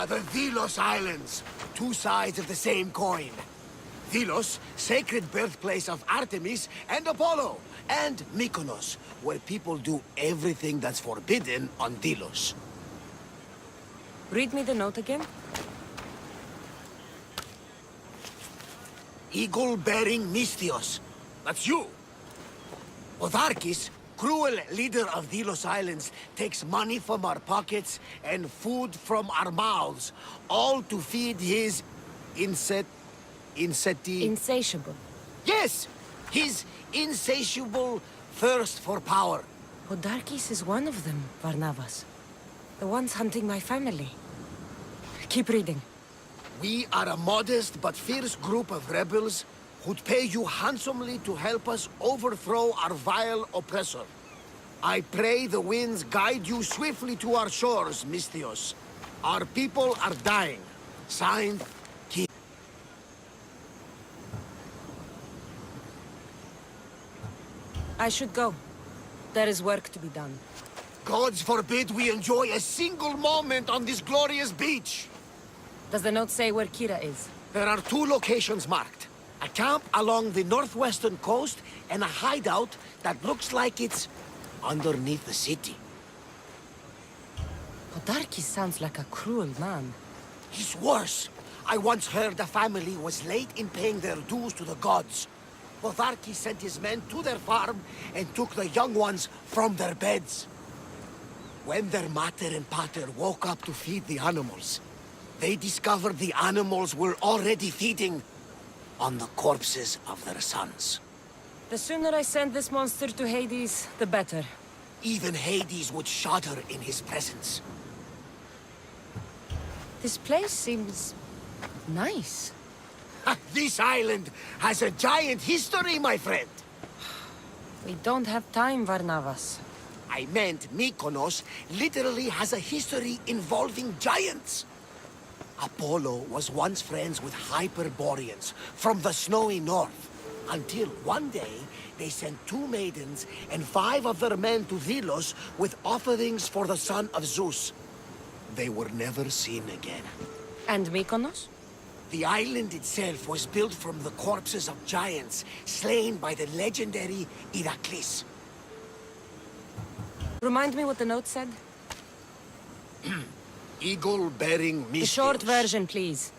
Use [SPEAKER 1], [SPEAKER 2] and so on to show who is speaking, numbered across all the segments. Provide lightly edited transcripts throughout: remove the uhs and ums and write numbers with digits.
[SPEAKER 1] the Delos Islands. Two sides of the same coin. Delos, sacred birthplace of Artemis and Apollo. And Mykonos, where people do everything that's forbidden on Delos.
[SPEAKER 2] Read me the note again.
[SPEAKER 1] Eagle-bearing Mystios. That's you. Otharkis, cruel leader of Delos Islands, takes money from our pockets and food from our mouths, all to feed his
[SPEAKER 2] Insatiable.
[SPEAKER 1] Yes! His insatiable thirst for power.
[SPEAKER 2] Odarkis is one of them, Varnavas. The ones hunting my family. Keep reading.
[SPEAKER 1] We are a modest but fierce group of rebels who'd pay you handsomely to help us overthrow our vile oppressor. I pray the winds guide you swiftly to our shores, Mystios. Our people are dying. Signed, Kyra.
[SPEAKER 2] I should go. There is work to be done.
[SPEAKER 1] Gods forbid we enjoy a single moment on this glorious beach!
[SPEAKER 2] Does the note say where Kyra is?
[SPEAKER 1] There are two locations marked. A camp along the northwestern coast, and a hideout that looks like it's underneath the city.
[SPEAKER 2] Odarkis sounds like a cruel man.
[SPEAKER 1] He's worse. I once heard the family was late in paying their dues to the gods. Otharkis sent his men to their farm and took the young ones from their beds. When their mater and pater woke up to feed the animals, they discovered the animals were already feeding on the corpses of their sons.
[SPEAKER 2] The sooner I send this monster to Hades, the better.
[SPEAKER 1] Even Hades would shudder in his presence.
[SPEAKER 2] This place seems nice.
[SPEAKER 1] This island has a giant history, my friend.
[SPEAKER 2] We don't have time, Varnavas.
[SPEAKER 1] I meant Mykonos literally has a history involving giants. Apollo was once friends with Hyperboreans from the snowy north, until one day they sent 2 maidens and 5 of their men to Delos with offerings for the son of Zeus. They were never seen again.
[SPEAKER 2] And Mykonos?
[SPEAKER 1] The island itself was built from the corpses of giants slain by the legendary Iraklis.
[SPEAKER 2] Remind me what the note said?
[SPEAKER 1] Eagle-bearing Mystios.
[SPEAKER 2] The short version, please.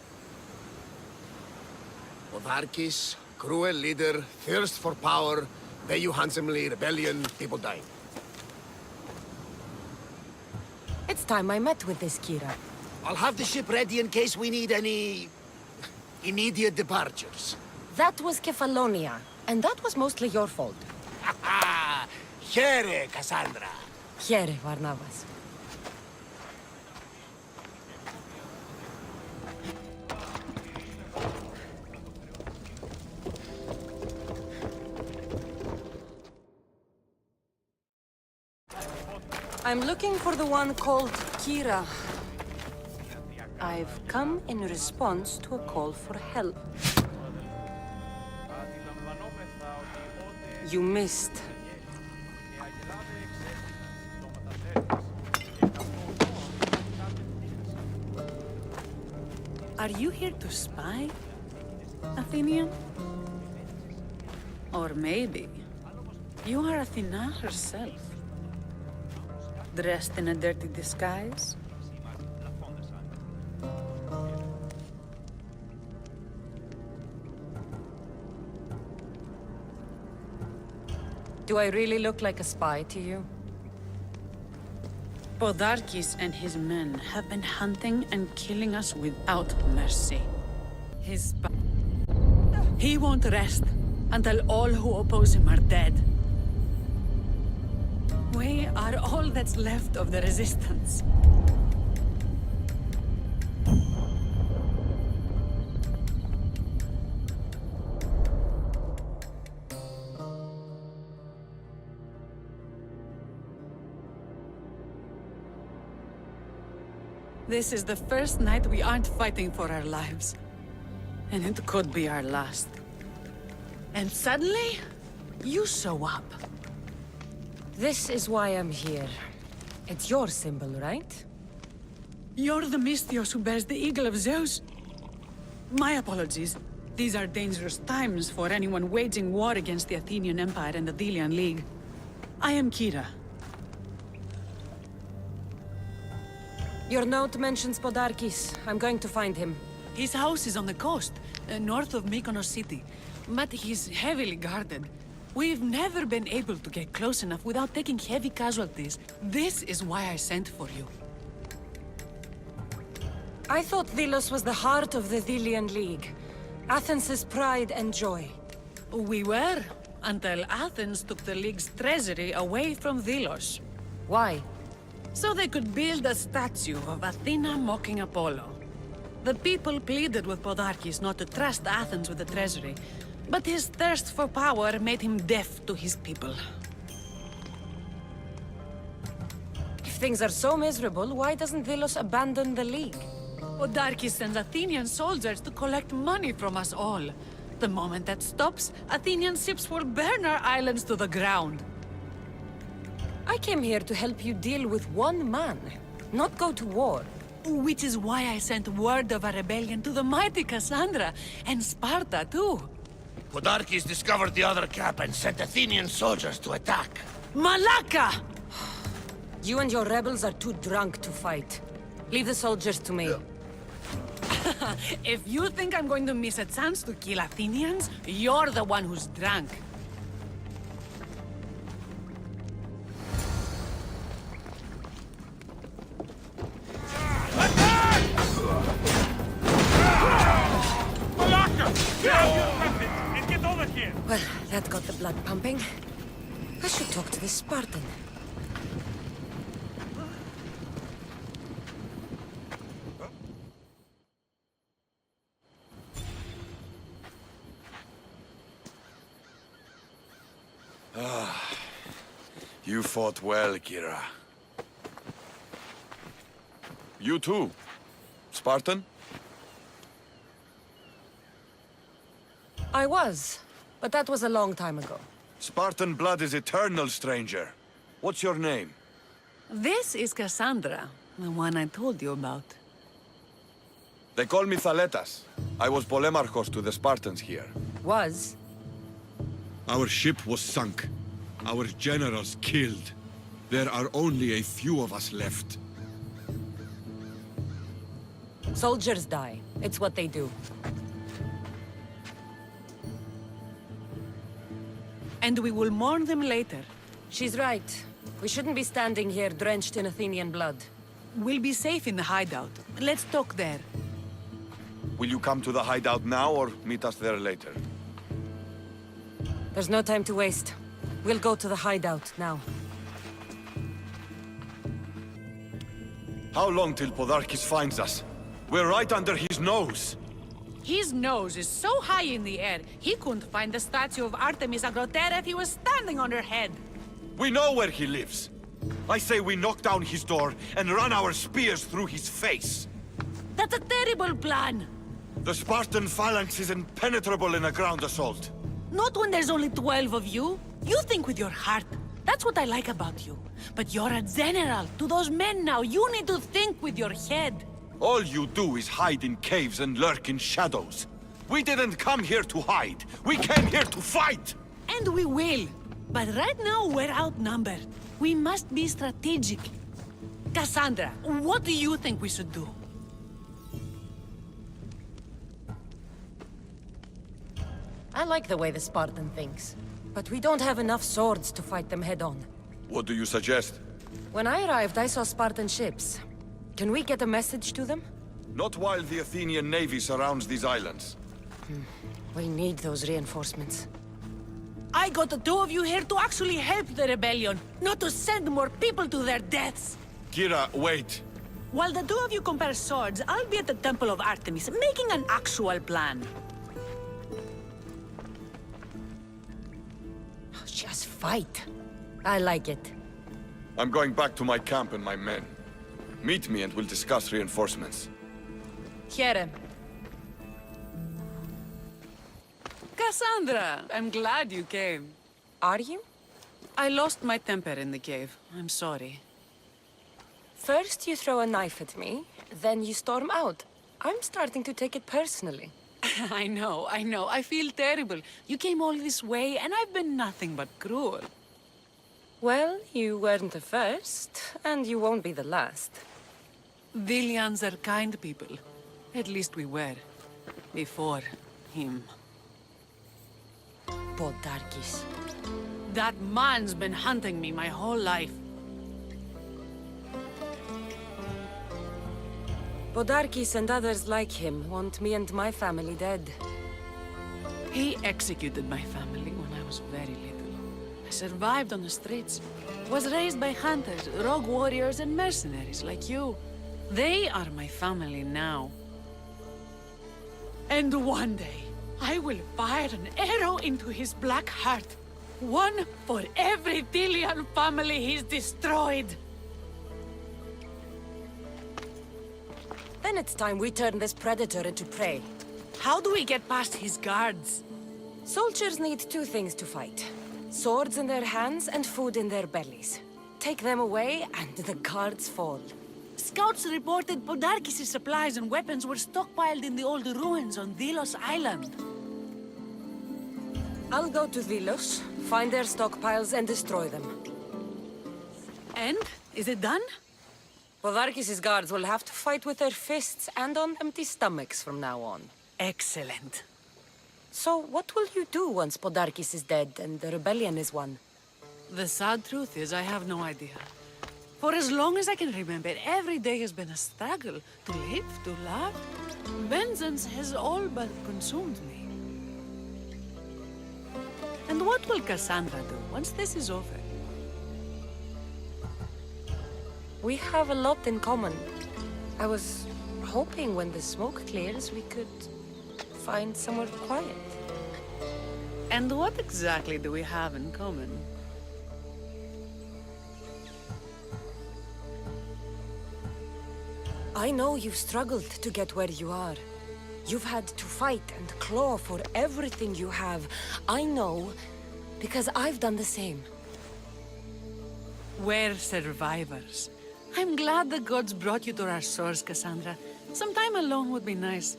[SPEAKER 1] Otharkis, cruel leader, thirst for power, pay you handsomely, rebellion, people dying.
[SPEAKER 2] It's time I met with this Kyra.
[SPEAKER 1] I'll have the ship ready in case we need any immediate departures.
[SPEAKER 2] That was Kefalonia, and that was mostly your fault.
[SPEAKER 1] Ha ha! Here, Cassandra.
[SPEAKER 2] Here, Varnavas. I'm looking for the one called Kyra. I've come in response to a call for help. You missed.
[SPEAKER 3] Are you here to spy, Athenian? Or maybe you are Athena herself, dressed in a dirty disguise?
[SPEAKER 2] Do I really look like a spy to you?
[SPEAKER 3] Podarkis and his men have been hunting and killing us without mercy. He won't rest until all who oppose him are dead. We are all that's left of the resistance. This is the first night we aren't fighting for our lives. And it could be our last. And suddenly, you show up.
[SPEAKER 2] This is why I'm here. It's your symbol, right?
[SPEAKER 3] You're the Mystios who bears the eagle of Zeus? My apologies. These are dangerous times for anyone waging war against the Athenian Empire and the Delian League. I am Kyra.
[SPEAKER 2] Your note mentions Podarkis. I'm going to find him.
[SPEAKER 3] His house is on the coast, north of Mykonos city. But he's heavily guarded. We've never been able to get close enough without taking heavy casualties. This is why I sent for you.
[SPEAKER 2] I thought Delos was the heart of the Delian League. Athens' pride and joy.
[SPEAKER 3] We were, until Athens took the League's treasury away from Delos.
[SPEAKER 2] Why?
[SPEAKER 3] So they could build a statue of Athena mocking Apollo. The people pleaded with Podarkis not to trust Athens with the treasury, but his thirst for power made him deaf to his people.
[SPEAKER 2] If things are so miserable, why doesn't Delos abandon the League?
[SPEAKER 3] Podarkis sends Athenian soldiers to collect money from us all. The moment that stops, Athenian ships will burn our islands to the ground.
[SPEAKER 2] I came here to help you deal with one man, not go to war.
[SPEAKER 3] Which is why I sent word of a rebellion to the mighty Cassandra, and Sparta too.
[SPEAKER 1] Podarkis discovered the other camp and sent Athenian soldiers to attack.
[SPEAKER 3] Malaka!
[SPEAKER 2] You and your rebels are too drunk to fight. Leave the soldiers to me.
[SPEAKER 3] If you think I'm going to miss a chance to kill Athenians, you're the one who's drunk.
[SPEAKER 2] Well, that got the blood pumping. I should talk to the Spartan.
[SPEAKER 4] You fought well, Kyra. You too, Spartan?
[SPEAKER 2] I was, but that was a long time ago.
[SPEAKER 4] Spartan blood is eternal, stranger. What's your name?
[SPEAKER 3] This is Cassandra, the one I told you about.
[SPEAKER 4] They call me Thaletas. I was Polemarchos to the Spartans here.
[SPEAKER 2] Was?
[SPEAKER 5] Our ship was sunk. Our generals killed. There are only a few of us left.
[SPEAKER 2] Soldiers die. It's what they do.
[SPEAKER 3] And we will mourn them later.
[SPEAKER 2] She's right. We shouldn't be standing here drenched in Athenian blood.
[SPEAKER 3] We'll be safe in the hideout. Let's talk there.
[SPEAKER 4] Will you come to the hideout now or meet us there later?
[SPEAKER 2] There's no time to waste. We'll go to the hideout now.
[SPEAKER 4] How long till Podarkis finds us? We're right under his nose.
[SPEAKER 3] His nose is so high in the air, he couldn't find the statue of Artemis Agrotera if he was standing on her head.
[SPEAKER 4] We know where he lives. I say we knock down his door and run our spears through his face.
[SPEAKER 3] That's a terrible plan.
[SPEAKER 4] The Spartan phalanx is impenetrable in a ground assault.
[SPEAKER 3] Not when there's only 12 of you. You think with your heart. That's what I like about you. But you're a general. To those men now, you need to think with your head.
[SPEAKER 4] All you do is hide in caves and lurk in shadows. We didn't come here to hide. We came here to fight!
[SPEAKER 3] And we will. But right now, we're outnumbered. We must be strategic. Cassandra, what do you think we should do?
[SPEAKER 2] I like the way the Spartan thinks. But we don't have enough swords to fight them head-on.
[SPEAKER 4] What do you suggest?
[SPEAKER 2] When I arrived, I saw Spartan ships. Can we get a message to them?
[SPEAKER 4] Not while the Athenian navy surrounds these islands.
[SPEAKER 2] We need those reinforcements.
[SPEAKER 3] I got the two of you here to actually help the rebellion, not to send more people to their deaths.
[SPEAKER 4] Kyra, wait.
[SPEAKER 3] While the two of you compare swords, I'll be at the Temple of Artemis, making an actual plan.
[SPEAKER 2] Just fight. I like it.
[SPEAKER 4] I'm going back to my camp and my men. Meet me and we'll discuss reinforcements.
[SPEAKER 2] Kyra.
[SPEAKER 3] Cassandra, I'm glad you came.
[SPEAKER 2] Are you?
[SPEAKER 3] I lost my temper in the cave. I'm sorry.
[SPEAKER 2] First you throw a knife at me, Then you storm out. I'm starting to take it personally.
[SPEAKER 3] I know. I feel terrible. You came all this way, and I've been nothing but cruel.
[SPEAKER 2] Well, you weren't the first, and you won't be the last.
[SPEAKER 3] Dilians are kind people. At least we were. Before him.
[SPEAKER 2] Podarkis.
[SPEAKER 3] That man's been hunting me my whole life.
[SPEAKER 2] Podarkis and others like him want me and my family dead.
[SPEAKER 3] He executed my family when I was very little. I survived on the streets. Was raised by hunters, rogue warriors, and mercenaries like you. They are my family now. And one day, I will fire an arrow into his black heart. One for every Dilian family he's destroyed.
[SPEAKER 2] Then it's time we turn this predator into prey.
[SPEAKER 3] How do we get past his guards?
[SPEAKER 2] Soldiers need two things to fight. Swords in their hands and food in their bellies. Take them away, and the guards fall.
[SPEAKER 3] Scouts reported Podarkis' supplies and weapons were stockpiled in the old ruins on Delos Island.
[SPEAKER 2] I'll go to Delos, find their stockpiles, and destroy them.
[SPEAKER 3] And? Is it done?
[SPEAKER 2] Podarkis' guards will have to fight with their fists and on empty stomachs from now on.
[SPEAKER 3] Excellent.
[SPEAKER 2] So, what will you do once Podarkis is dead and the rebellion is won?
[SPEAKER 3] The sad truth is, I have no idea. For as long as I can remember, every day has been a struggle. To live, to love. Vengeance has all but consumed me. And what will Cassandra do once this is over?
[SPEAKER 2] We have a lot in common. I was hoping when the smoke clears, we could find somewhere quiet.
[SPEAKER 3] And what exactly do we have in common?
[SPEAKER 2] I know you've struggled to get where you are. You've had to fight and claw for everything you have. I know, because I've done the same.
[SPEAKER 3] We're survivors. I'm glad the gods brought you to our shores, Cassandra. Some time alone would be nice.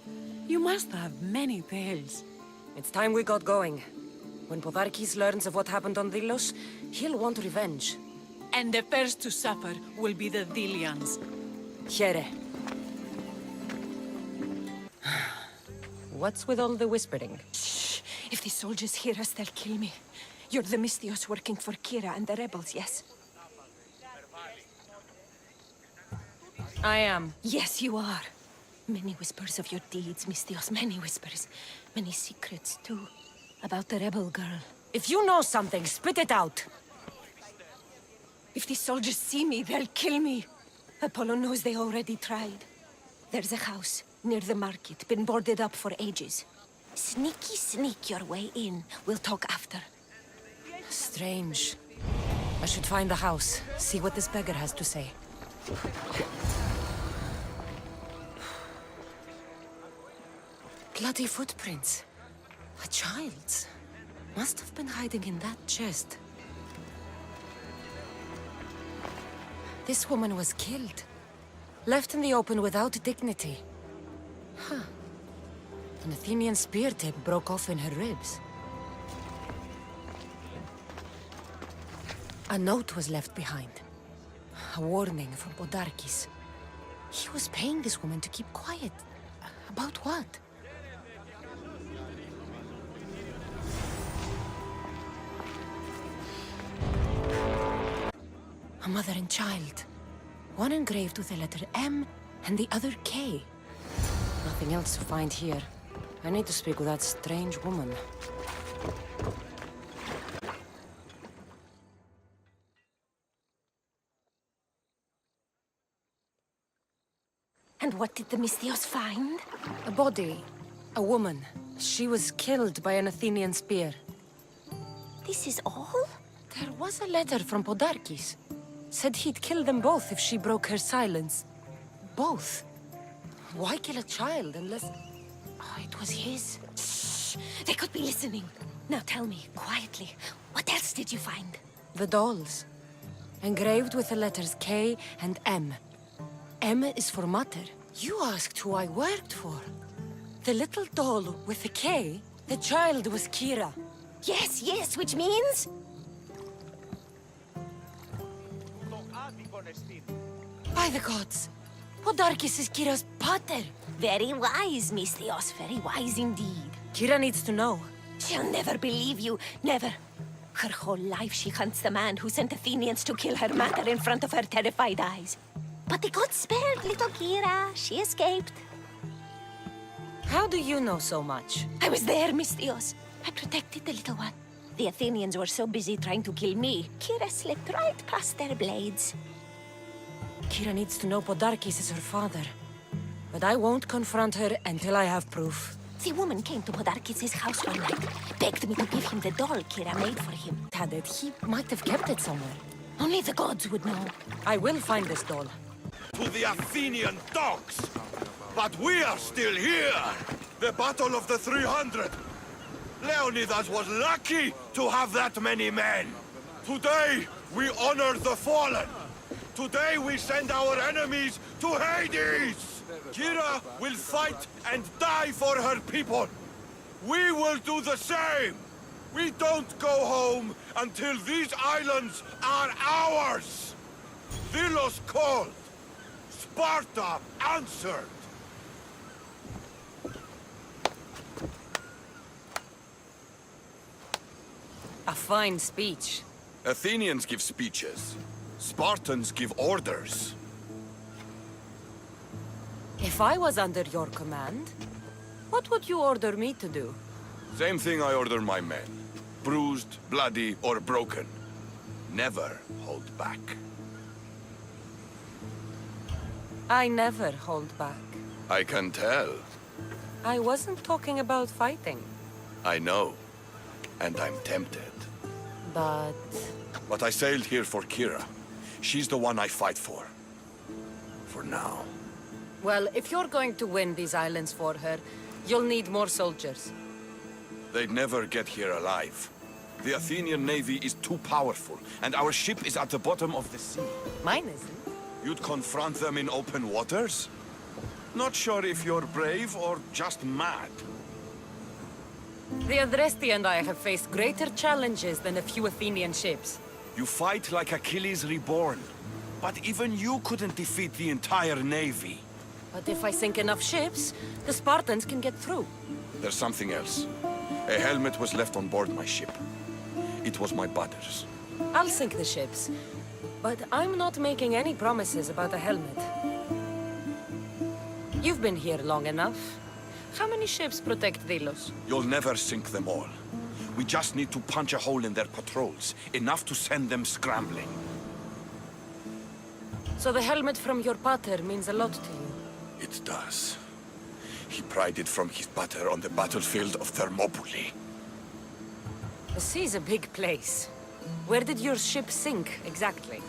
[SPEAKER 3] You must have many tales.
[SPEAKER 2] It's time we got going. When Podarkis learns of what happened on Delos, he'll want revenge.
[SPEAKER 3] And the first to suffer will be the Dilians.
[SPEAKER 2] Here. What's with all the whispering?
[SPEAKER 6] Shh! If the soldiers hear us, they'll kill me. You're the Misthios working for Kyra and the rebels, yes?
[SPEAKER 2] I am.
[SPEAKER 6] Yes, you are. Many whispers of your deeds, Misthios. Many whispers. Many secrets, too. About the rebel girl.
[SPEAKER 2] If you know something, spit it out!
[SPEAKER 6] If the soldiers see me, they'll kill me. Apollo knows they already tried. There's a house near the market, been boarded up for ages. Sneak your way in. We'll talk after.
[SPEAKER 2] Strange. I should find the house, see what this beggar has to say. Bloody footprints. A child's. Must have been hiding in that chest. This woman was killed. Left in the open without dignity. Huh. An Athenian spear tip broke off in her ribs. A note was left behind. A warning from Podarkis. He was paying this woman to keep quiet. About what? A mother and child. One engraved with the letter M and the other K. Nothing else to find here. I need to speak with that strange woman.
[SPEAKER 6] And what did the Misthios find?
[SPEAKER 2] A body. A woman. She was killed by an Athenian spear.
[SPEAKER 6] This is all?
[SPEAKER 2] There was a letter from Podarkis. Said he'd kill them both if she broke her silence. Both? Why kill a child unless... Oh, it was his.
[SPEAKER 6] Shh! They could be listening. Now tell me, quietly, what else did you find?
[SPEAKER 2] The dolls. Engraved with the letters K and M. M is for mater. You asked who I worked for. The little doll with the K, the child was Kyra.
[SPEAKER 6] Yes, yes, which means...
[SPEAKER 2] By the gods, Podarkis is Kyra's pater.
[SPEAKER 6] Very wise, Mystios, very wise indeed.
[SPEAKER 2] Kyra needs to know.
[SPEAKER 6] She'll never believe you, never. Her whole life she hunts the man who sent Athenians to kill her mater in front of her terrified eyes. But the gods spared little Kyra. She escaped.
[SPEAKER 2] How do you know so much?
[SPEAKER 6] I was there, Mystios. I protected the little one. The Athenians were so busy trying to kill me, Kyra slipped right past their blades.
[SPEAKER 2] Kyra needs to know Podarkis is her father. But I won't confront her until I have proof.
[SPEAKER 6] The woman came to Podarkis' house one night, begged me to give him the doll Kyra made for him.
[SPEAKER 2] Had it, he might have kept it somewhere.
[SPEAKER 6] Only the gods would know.
[SPEAKER 2] I will find this doll.
[SPEAKER 4] To the Athenian dogs! But we are still here! The Battle of the 300! Leonidas was lucky to have that many men! Today, we honor the fallen! Today, we send our enemies to Hades! Kyra will fight and die for her people! We will do the same! We don't go home until these islands are ours! Delos called! Sparta answered!
[SPEAKER 2] A fine speech.
[SPEAKER 4] Athenians give speeches. Spartans give orders.
[SPEAKER 2] If I was under your command, what would you order me to do?
[SPEAKER 4] Same thing I order my men. Bruised, bloody, or broken. Never hold back.
[SPEAKER 2] I never hold back.
[SPEAKER 4] I can tell.
[SPEAKER 2] I wasn't talking about fighting,
[SPEAKER 4] I know. And I'm tempted.
[SPEAKER 2] but...
[SPEAKER 4] But I sailed here for Kyra. She's the one I fight for. For now.
[SPEAKER 2] Well, if you're going to win these islands for her, you'll need more soldiers.
[SPEAKER 4] They'd never get here alive. The Athenian navy is too powerful, and our ship is at the bottom of the sea.
[SPEAKER 2] Mine isn't.
[SPEAKER 4] You'd confront them in open waters? Not sure if you're brave or just mad.
[SPEAKER 2] The Adresti and I have faced greater challenges than a few Athenian ships.
[SPEAKER 4] You fight like Achilles reborn. But even you couldn't defeat the entire navy.
[SPEAKER 2] But if I sink enough ships, the Spartans can get through.
[SPEAKER 4] There's something else. A helmet was left on board my ship. It was my brother's.
[SPEAKER 2] I'll sink the ships, but I'm not making any promises about a helmet. You've been here long enough. How many ships protect Delos?
[SPEAKER 4] You'll never sink them all. We just need to punch a hole in their patrols, enough to send them scrambling.
[SPEAKER 2] So the helmet from your pater means a lot to you.
[SPEAKER 4] It does. He pried it from his pater on the battlefield of Thermopylae.
[SPEAKER 2] The sea's a big place. Where did your ship sink, exactly?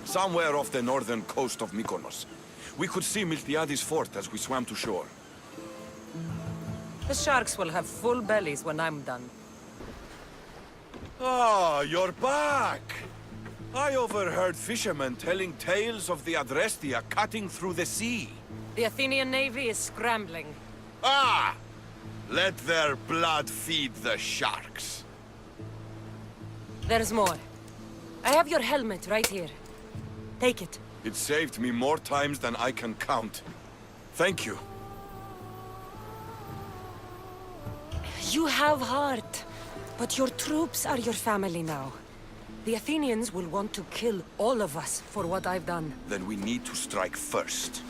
[SPEAKER 4] Somewhere off the northern coast of Mykonos. We could see Miltiades' fort as we swam to shore.
[SPEAKER 2] The sharks will have full bellies when I'm done.
[SPEAKER 4] Ah, you're back! I overheard fishermen telling tales of the Adrestia cutting through the sea.
[SPEAKER 2] The Athenian navy is scrambling.
[SPEAKER 4] Ah! Let their blood feed the sharks.
[SPEAKER 2] There's more. I have your helmet right here. Take it.
[SPEAKER 4] It saved me more times than I can count. Thank you.
[SPEAKER 2] You have heart, but your troops are your family now. The Athenians will want to kill all of us for what I've done.
[SPEAKER 4] Then we need to strike first.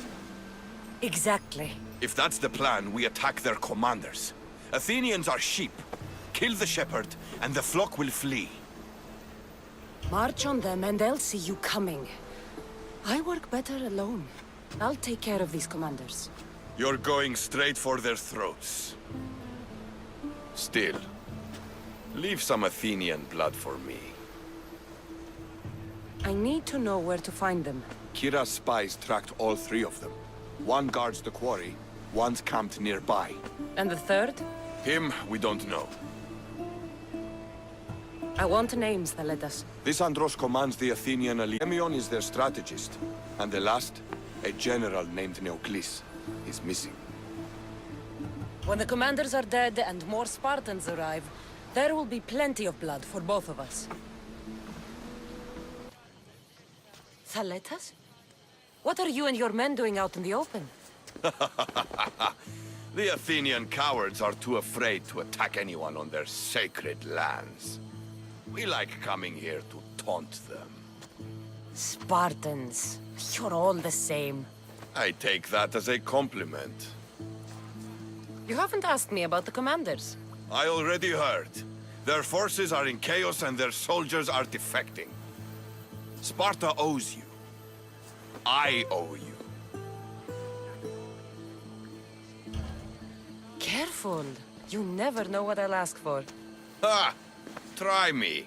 [SPEAKER 2] Exactly.
[SPEAKER 4] If that's the plan, we attack their commanders. Athenians are sheep. Kill the shepherd, and the flock will flee.
[SPEAKER 2] March on them and they'll see you coming. I work better alone. I'll take care of these commanders.
[SPEAKER 4] You're going straight for their throats. Still, leave some Athenian blood for me.
[SPEAKER 2] I need to know where to find them.
[SPEAKER 4] Kyra's spies tracked all three of them. One guards the quarry, one's camped nearby.
[SPEAKER 2] And the third?
[SPEAKER 4] Him, we don't know.
[SPEAKER 2] I want names, Thaletas.
[SPEAKER 4] This Andros commands the Athenian elite. Emion is their strategist. And the last, a general named Neoclis. is missing.
[SPEAKER 2] When the commanders are dead and more Spartans arrive, there will be plenty of blood for both of us. Thaletas? What are you and your men doing out in the open?
[SPEAKER 4] The Athenian cowards are too afraid to attack anyone on their sacred lands. We like coming here to taunt them.
[SPEAKER 2] Spartans. You're all the same.
[SPEAKER 4] I take that as a compliment.
[SPEAKER 2] You haven't asked me about the commanders.
[SPEAKER 4] I already heard. Their forces are in chaos and their soldiers are defecting. Sparta owes you. I owe you.
[SPEAKER 2] Careful. You never know what I'll ask for.
[SPEAKER 4] Ha! Try me.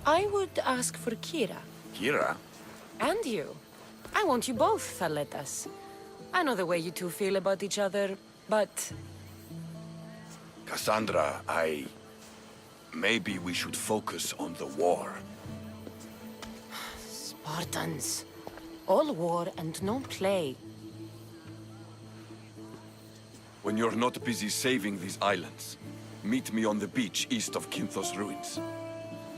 [SPEAKER 2] I would ask for Kyra.
[SPEAKER 4] Kyra?
[SPEAKER 2] And you. I want you both, Thaletas. I know the way you two feel about each other, but...
[SPEAKER 4] Cassandra, maybe we should focus on the war.
[SPEAKER 2] Spartans. All war and no play.
[SPEAKER 4] When you're not busy saving these islands, meet me on the beach east of Kinthos ruins.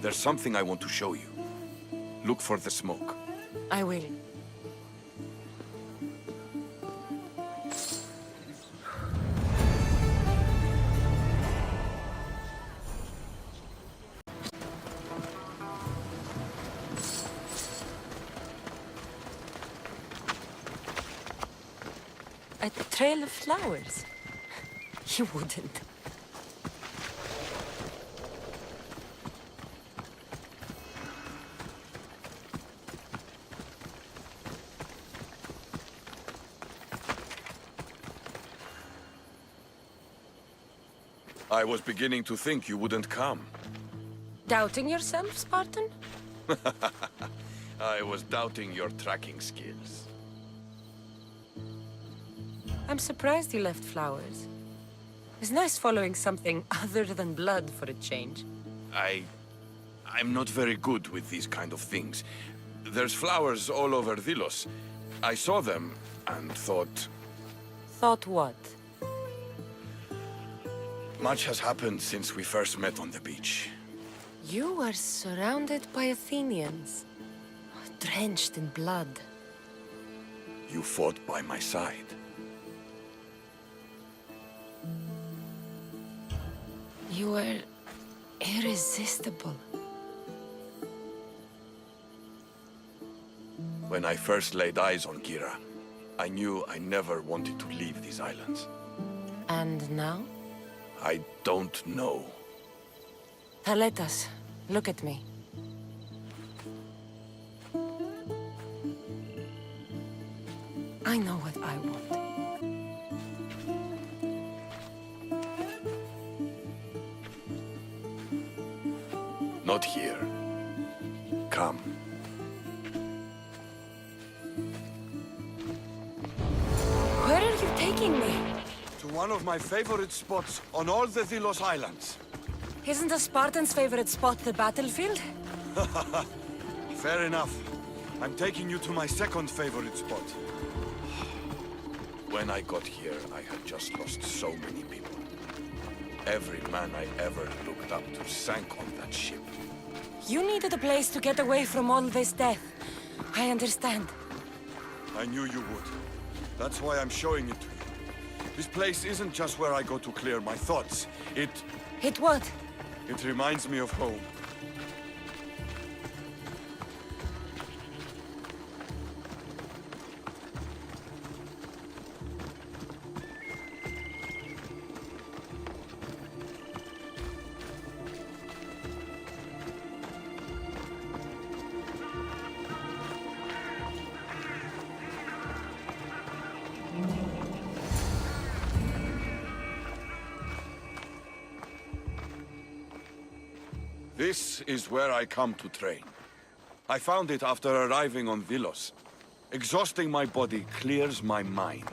[SPEAKER 4] There's something I want to show you. Look for the smoke.
[SPEAKER 2] I will. A trail of flowers? You wouldn't.
[SPEAKER 4] I was beginning to think you wouldn't come.
[SPEAKER 2] Doubting yourself, Spartan?
[SPEAKER 4] I was doubting your tracking skills.
[SPEAKER 2] I'm surprised you left flowers. It's nice following something other than blood for a change.
[SPEAKER 4] I'm not very good with these kind of things. There's flowers all over Delos. I saw them and thought...
[SPEAKER 2] Thought what?
[SPEAKER 4] Much has happened since we first met on the beach.
[SPEAKER 2] You are surrounded by Athenians, drenched in blood.
[SPEAKER 4] You fought by my side.
[SPEAKER 2] You were irresistible.
[SPEAKER 4] When I first laid eyes on Kyra, I knew I never wanted to leave these islands.
[SPEAKER 2] And now?
[SPEAKER 4] I don't know.
[SPEAKER 2] Thaletas, look at me. I know what I want.
[SPEAKER 4] Not here. Come.
[SPEAKER 2] Where are you taking me?
[SPEAKER 4] To one of my favorite spots on all the Delos Islands.
[SPEAKER 2] Isn't a Spartan's favorite spot the battlefield?
[SPEAKER 4] Fair enough. I'm taking you to my second favorite spot. When I got here, I had just lost so many people. Every man I ever looked up to sank on that ship.
[SPEAKER 2] You needed a place to get away from all this death. I understand.
[SPEAKER 4] I knew you would. That's why I'm showing it to you. This place isn't just where I go to clear my thoughts. It
[SPEAKER 2] What?
[SPEAKER 4] reminds me of home. This is where I come to train. I found it after arriving on Delos. Exhausting my body clears my mind.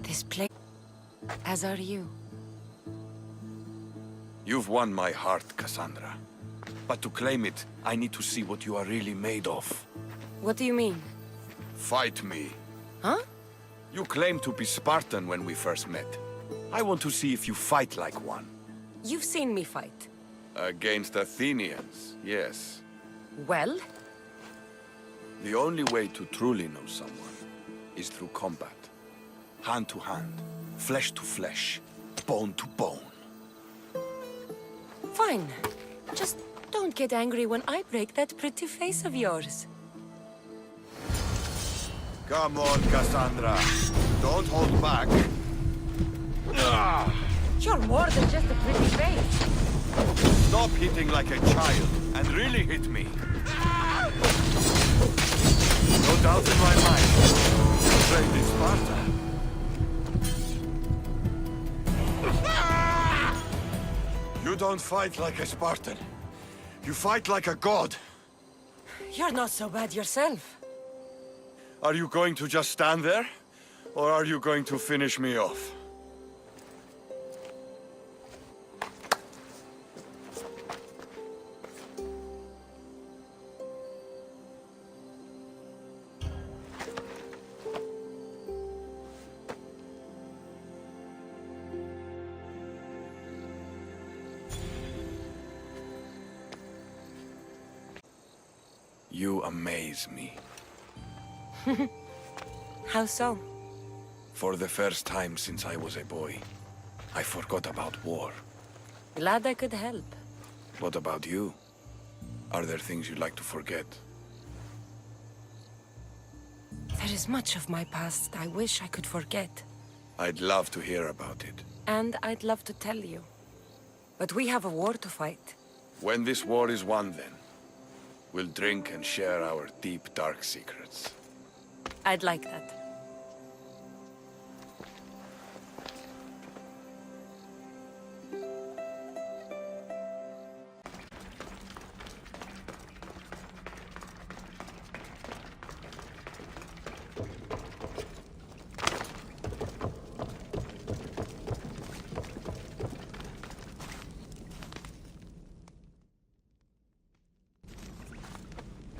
[SPEAKER 2] This place, as are you.
[SPEAKER 4] You've won my heart, Cassandra. But to claim it, I need to see what you are really made of.
[SPEAKER 2] What do you mean?
[SPEAKER 4] Fight me.
[SPEAKER 2] Huh?
[SPEAKER 4] You claimed to be Spartan when we first met. I want to see if you fight like one.
[SPEAKER 2] You've seen me fight.
[SPEAKER 4] Against Athenians, yes.
[SPEAKER 2] Well?
[SPEAKER 4] The only way to truly know someone is through combat. Hand to hand, flesh to flesh, bone to bone.
[SPEAKER 2] Fine. Just don't get angry when I break that pretty face of yours.
[SPEAKER 4] Come on, Cassandra. Don't hold back.
[SPEAKER 2] You're more than just a pretty face.
[SPEAKER 4] Stop hitting like a child and really hit me. No doubt in my mind. You trained in Sparta. You don't fight like a Spartan. You fight like a god.
[SPEAKER 2] You're not so bad yourself.
[SPEAKER 4] Are you going to just stand there? Or are you going to finish me off? You amaze me.
[SPEAKER 2] How so?
[SPEAKER 4] For the first time since I was a boy, I forgot about war.
[SPEAKER 2] Glad I could help.
[SPEAKER 4] What about you? Are there things you'd like to forget?
[SPEAKER 2] There is much of my past I wish I could forget.
[SPEAKER 4] I'd love to hear about it.
[SPEAKER 2] And I'd love to tell you. But we have a war to fight.
[SPEAKER 4] When this war is won, then, we'll drink and share our deep, dark secrets.
[SPEAKER 2] I'd like that.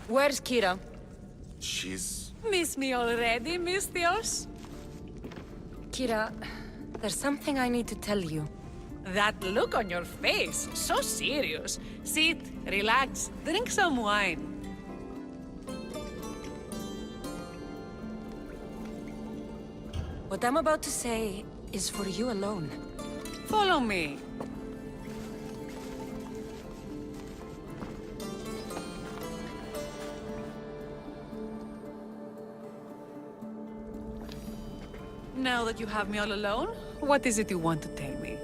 [SPEAKER 2] Where's Kyra?
[SPEAKER 4] She's...
[SPEAKER 3] Miss me already, Mistios?
[SPEAKER 2] Kyra, there's something I need to tell you.
[SPEAKER 3] That look on your face, so serious. Sit, relax, drink some wine.
[SPEAKER 2] What I'm about to say is for you alone.
[SPEAKER 3] Follow me. Now that you have me all alone, what is it you want to tell me?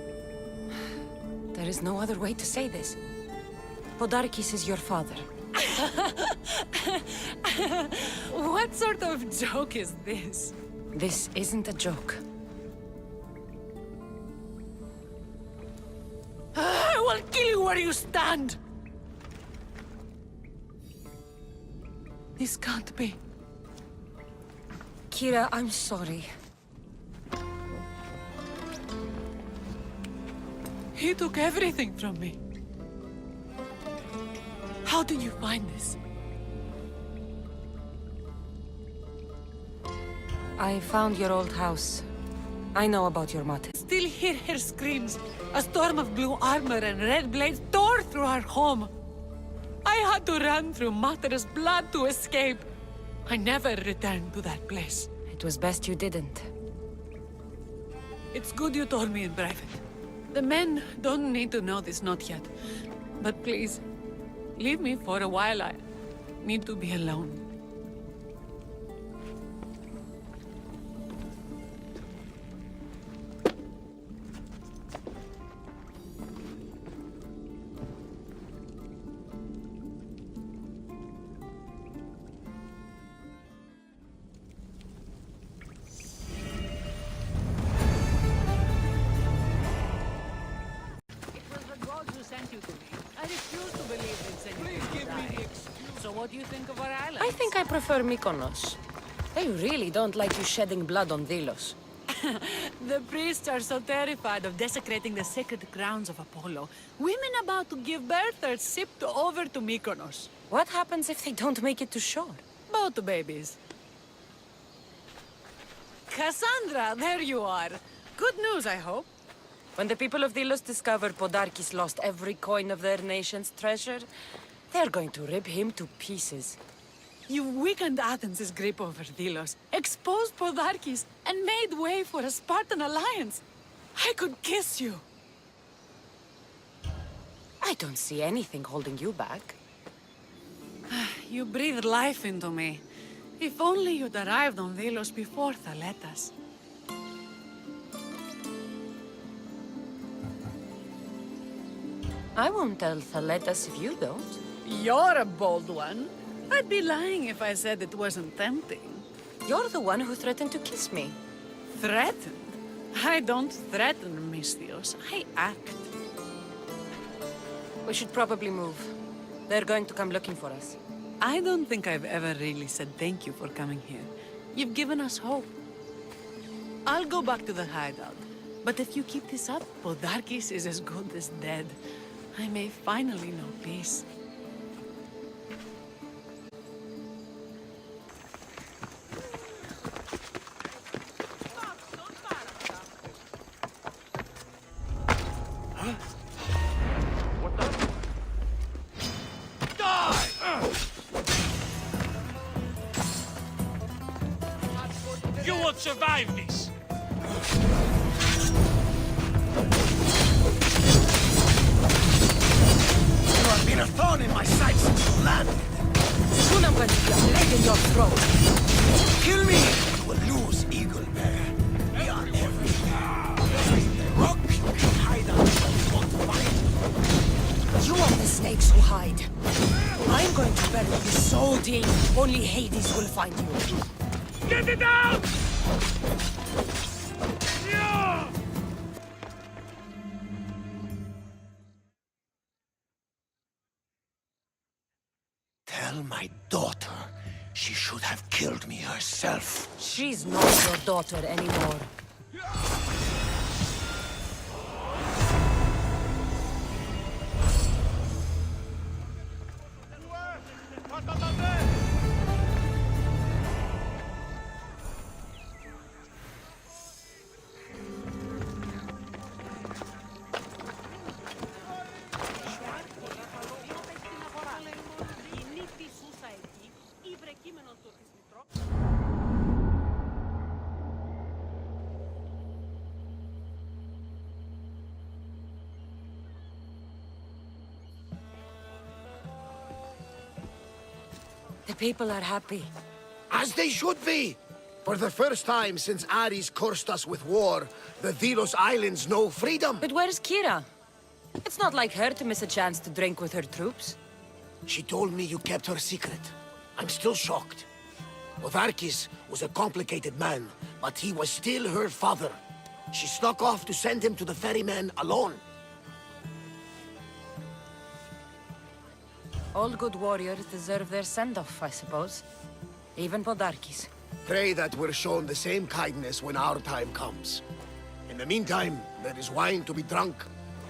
[SPEAKER 2] There is no other way to say this. Podarkis is your father.
[SPEAKER 3] What sort of joke is this?
[SPEAKER 2] This isn't a joke.
[SPEAKER 3] I will kill you where you stand! This can't be.
[SPEAKER 2] Kyra, I'm sorry.
[SPEAKER 3] He took everything from me. How did you find this?
[SPEAKER 2] I found your old house. I know about your mother.
[SPEAKER 3] Still hear her screams. A storm of blue armor and red blades tore through our home. I had to run through Mater's blood to escape. I never returned to that place.
[SPEAKER 2] It was best you didn't.
[SPEAKER 3] It's good you told me in private. The men don't need to know this, not yet. But please, leave me for a while. I need to be alone. What do you think of our island?
[SPEAKER 2] I think I prefer Mykonos. They really don't like you shedding blood on Delos.
[SPEAKER 3] The priests are so terrified of desecrating the sacred grounds of Apollo. Women about to give birth are shipped over to Mykonos.
[SPEAKER 2] What happens if they don't make it to shore?
[SPEAKER 3] Both babies. Cassandra, there you are. Good news, I hope.
[SPEAKER 2] When the people of Delos discover Podarkis lost every coin of their nation's treasure, they're going to rip him to pieces.
[SPEAKER 3] You weakened Athens' grip over Delos, exposed Podarkis, and made way for a Spartan alliance. I could kiss you.
[SPEAKER 2] I don't see anything holding you back.
[SPEAKER 3] You breathed life into me. If only you'd arrived on Delos before Thaletas.
[SPEAKER 2] I won't tell Thaletas if you don't.
[SPEAKER 3] You're a bold one. I'd be lying if I said it wasn't tempting.
[SPEAKER 2] You're the one who threatened to kiss me.
[SPEAKER 3] Threatened? I don't threaten, Misthios. I act.
[SPEAKER 2] We should probably move. They're going to come looking for us.
[SPEAKER 3] I don't think I've ever really said thank you for coming here. You've given us hope. I'll go back to the hideout. But if you keep this up, Podarkis is as good as dead. I may finally know peace.
[SPEAKER 7] You won't survive this!
[SPEAKER 1] You have been a thorn in my side since you landed.
[SPEAKER 2] Soon I'm going to be a blade in your throat.
[SPEAKER 1] Kill me, you will lose, Eagle Bear. We are everywhere. In the rock, you can hide out when you want to fight.
[SPEAKER 2] You are the snakes who hide. I'm going to bury you so deep, only Hades will find you.
[SPEAKER 7] Get it out! Yeah!
[SPEAKER 1] Tell my daughter she should have killed me herself.
[SPEAKER 2] She's not your daughter anymore. The people are happy.
[SPEAKER 1] As they should be. For the first time since Ares cursed us with war, the Delos Islands know freedom.
[SPEAKER 2] But where's Kyra? It's not like her to miss a chance to drink with her troops.
[SPEAKER 1] She told me you kept her secret. I'm still shocked. Podarkis was a complicated man, but he was still her father. She snuck off to send him to the ferryman alone.
[SPEAKER 2] All good warriors deserve their send-off, I suppose. Even Podarkis.
[SPEAKER 1] Pray that we're shown the same kindness when our time comes. In the meantime, there is wine to be drunk,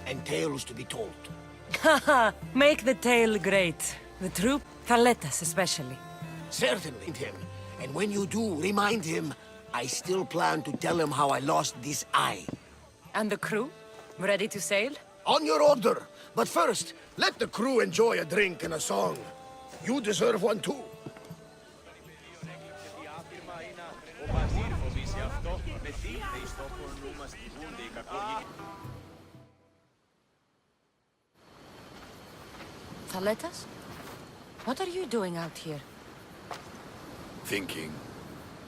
[SPEAKER 1] and tales to be told.
[SPEAKER 2] Haha, make the tale great. The troop, Thaletas especially.
[SPEAKER 1] Certainly, him. And when you do, remind him, I still plan to tell him how I lost this eye.
[SPEAKER 2] And the crew? Ready to sail?
[SPEAKER 1] On your order. But first, let the crew enjoy a drink and a song. You deserve one too.
[SPEAKER 2] Thaletas? What are you doing out here?
[SPEAKER 4] Thinking,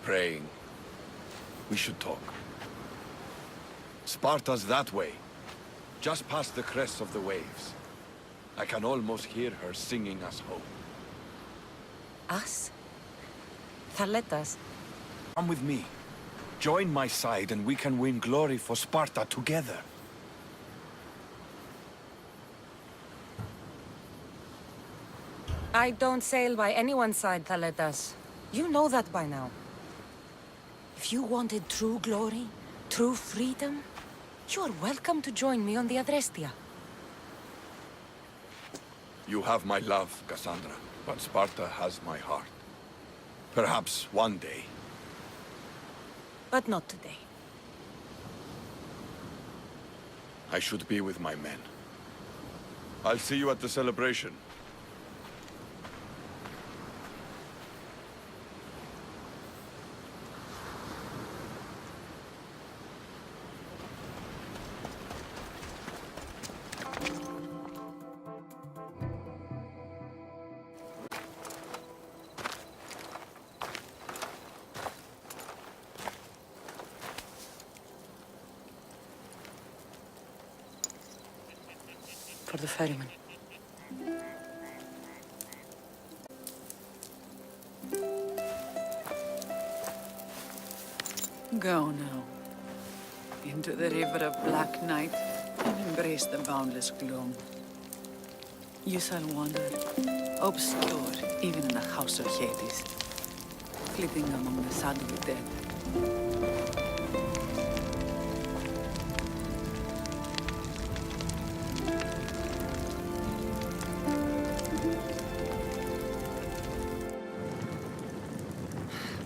[SPEAKER 4] praying. We should talk. Sparta's that way, just past the crest of the waves. I can almost hear her singing us home.
[SPEAKER 2] Us? Thaletas?
[SPEAKER 4] Come with me. Join my side and we can win glory for Sparta together.
[SPEAKER 2] I don't sail by anyone's side, Thaletas. You know that by now. If you wanted true glory, True freedom? You are welcome to join me on the Adrestia.
[SPEAKER 4] You have my love, Cassandra, but Sparta has my heart. Perhaps one day.
[SPEAKER 2] But not today.
[SPEAKER 4] I should be with my men. I'll see you at the celebration.
[SPEAKER 2] For the ferryman.
[SPEAKER 3] Go now. Into the river of black night and embrace the boundless gloom. You shall wander, obscure even in the house of Hades, flitting among the shadowy dead.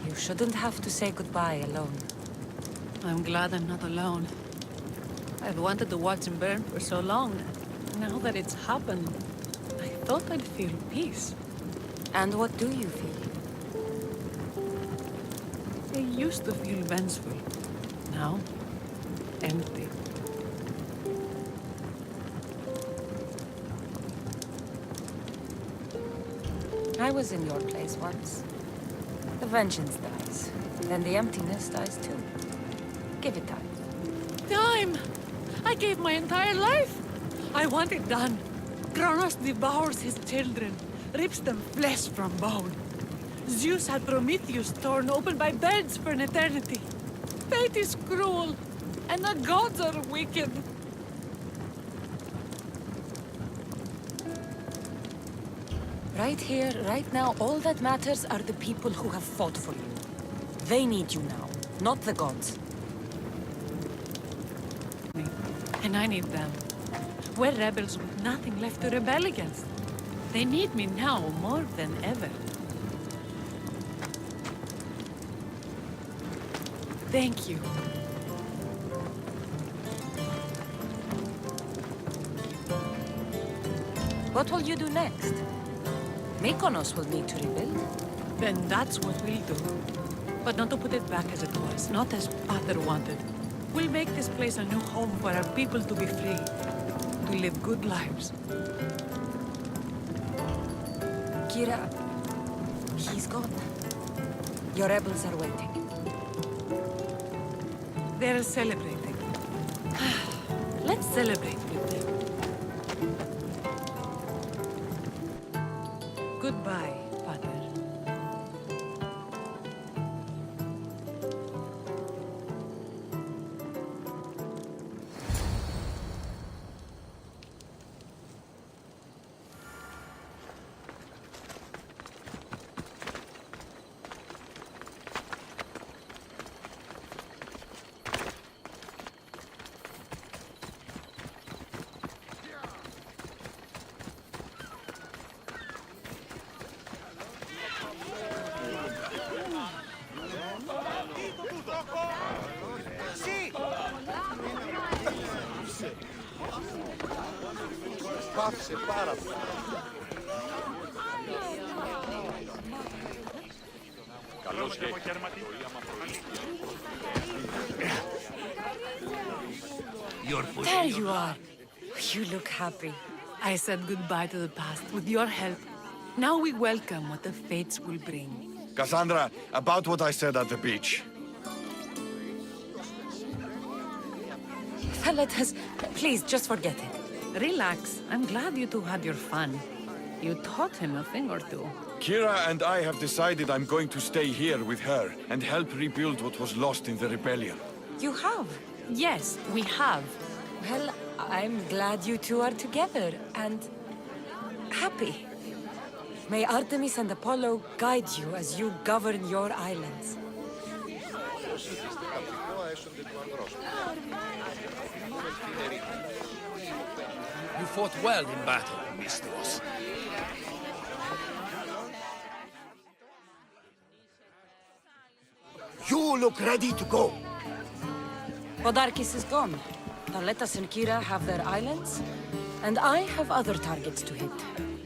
[SPEAKER 2] You shouldn't have to say goodbye alone.
[SPEAKER 3] I'm glad I'm not alone. I've wanted to watch him burn for so long. Now that it's happened, I thought I'd feel peace.
[SPEAKER 2] And what do you feel?
[SPEAKER 3] I used to feel vengeful. Now, empty.
[SPEAKER 2] I was in your place once. The vengeance dies. Then the emptiness dies too. Give it time.
[SPEAKER 3] Time! I gave my entire life! I want it done. Kronos devours his children, rips them flesh from bone. Zeus had Prometheus torn open by birds for an eternity. Fate is cruel, and the gods are wicked.
[SPEAKER 2] Right here, right now, all that matters are the people who have fought for you. They need you now, not the gods.
[SPEAKER 3] And I need them. We're rebels with nothing left to rebel against. They need me now more than ever. Thank you.
[SPEAKER 2] What will you do next? Mykonos will need to rebuild.
[SPEAKER 3] Then that's what we'll do. But not to put it back as it was, not as Father wanted. We'll make this place a new home for our people to be free, to live good lives.
[SPEAKER 2] Kyra, he's gone. Your rebels are waiting.
[SPEAKER 3] They're celebrating. Let's celebrate with them. Goodbye, Father.
[SPEAKER 1] Πάψε πάρα πολύ.
[SPEAKER 4] Καλώς και.
[SPEAKER 2] There you are. You look happy.
[SPEAKER 3] I said goodbye to the past with your help. Now we welcome what the fates will bring.
[SPEAKER 4] Cassandra, about what I said at the beach.
[SPEAKER 2] Thaletas, please, just forget it.
[SPEAKER 3] Relax. I'm glad you two had your fun. You taught him a thing or two.
[SPEAKER 4] Kyra and I have decided I'm going to stay here with her and help rebuild what was lost in the rebellion.
[SPEAKER 2] You have.
[SPEAKER 3] Yes, we have.
[SPEAKER 2] Well, I'm glad you two are together and happy. May Artemis and Apollo guide you as you govern your islands.
[SPEAKER 8] You fought well in battle, Mykonos.
[SPEAKER 1] You look ready to go.
[SPEAKER 2] Podarkis is gone. Thaletas and Kyra have their islands, and I have other targets to hit.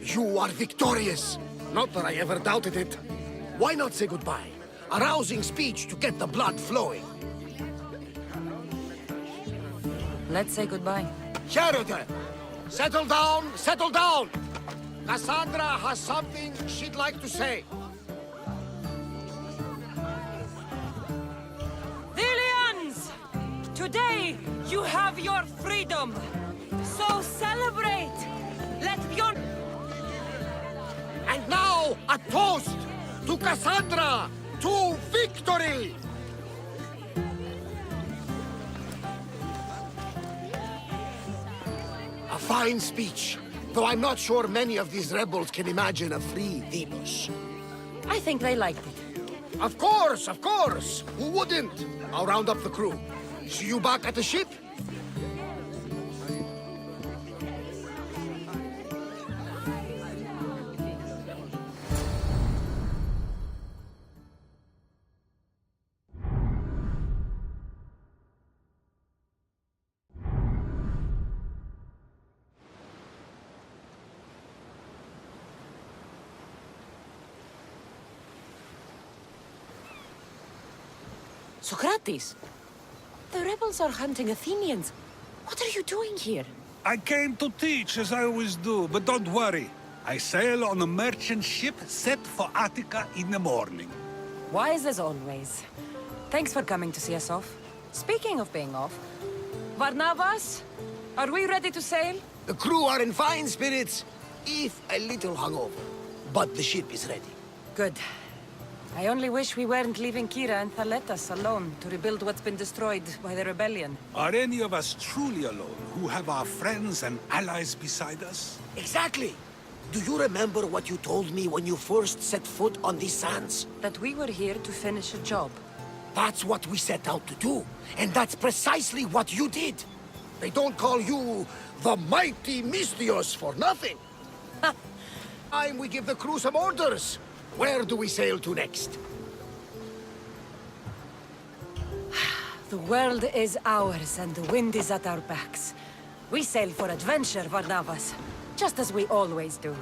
[SPEAKER 1] You are victorious. Not that I ever doubted it. Why not say goodbye? A rousing speech to get the blood flowing.
[SPEAKER 2] Let's say goodbye.
[SPEAKER 1] Sheridan, settle down, settle down! Cassandra has something she'd like to say.
[SPEAKER 2] Delians! Today, you have your freedom! So celebrate! Let your...
[SPEAKER 1] And now, a toast to Cassandra! To victory! A fine speech, though I'm not sure many of these rebels can imagine a free Delos.
[SPEAKER 2] I think they liked it.
[SPEAKER 1] Of course, of course! Who wouldn't? I'll round up the crew. See you back at the ship?
[SPEAKER 2] Socrates! The rebels are hunting Athenians. What are you doing here?
[SPEAKER 9] I came to teach, as I always do, but don't worry. I sail on a merchant ship set for Attica in the morning.
[SPEAKER 2] Wise as always. Thanks for coming to see us off. Speaking of being off, Barnabas, are we ready to sail?
[SPEAKER 1] The crew are in fine spirits, if a little hungover. But the ship is ready.
[SPEAKER 2] Good. I only wish we weren't leaving Kyra and Thaletas alone to rebuild what's been destroyed by the rebellion.
[SPEAKER 9] Are any of us truly alone, who have our friends and allies beside us?
[SPEAKER 1] Exactly! Do you remember what you told me when you first set foot on these sands?
[SPEAKER 2] That we were here to finish a job.
[SPEAKER 1] That's what we set out to do. And that's precisely what you did. They don't call you the mighty Mykonos for nothing. Time we give the crew some orders. Where do we sail to next?
[SPEAKER 2] The world is ours and the wind is at our backs. We sail for adventure, Barnabas. Just as we always do.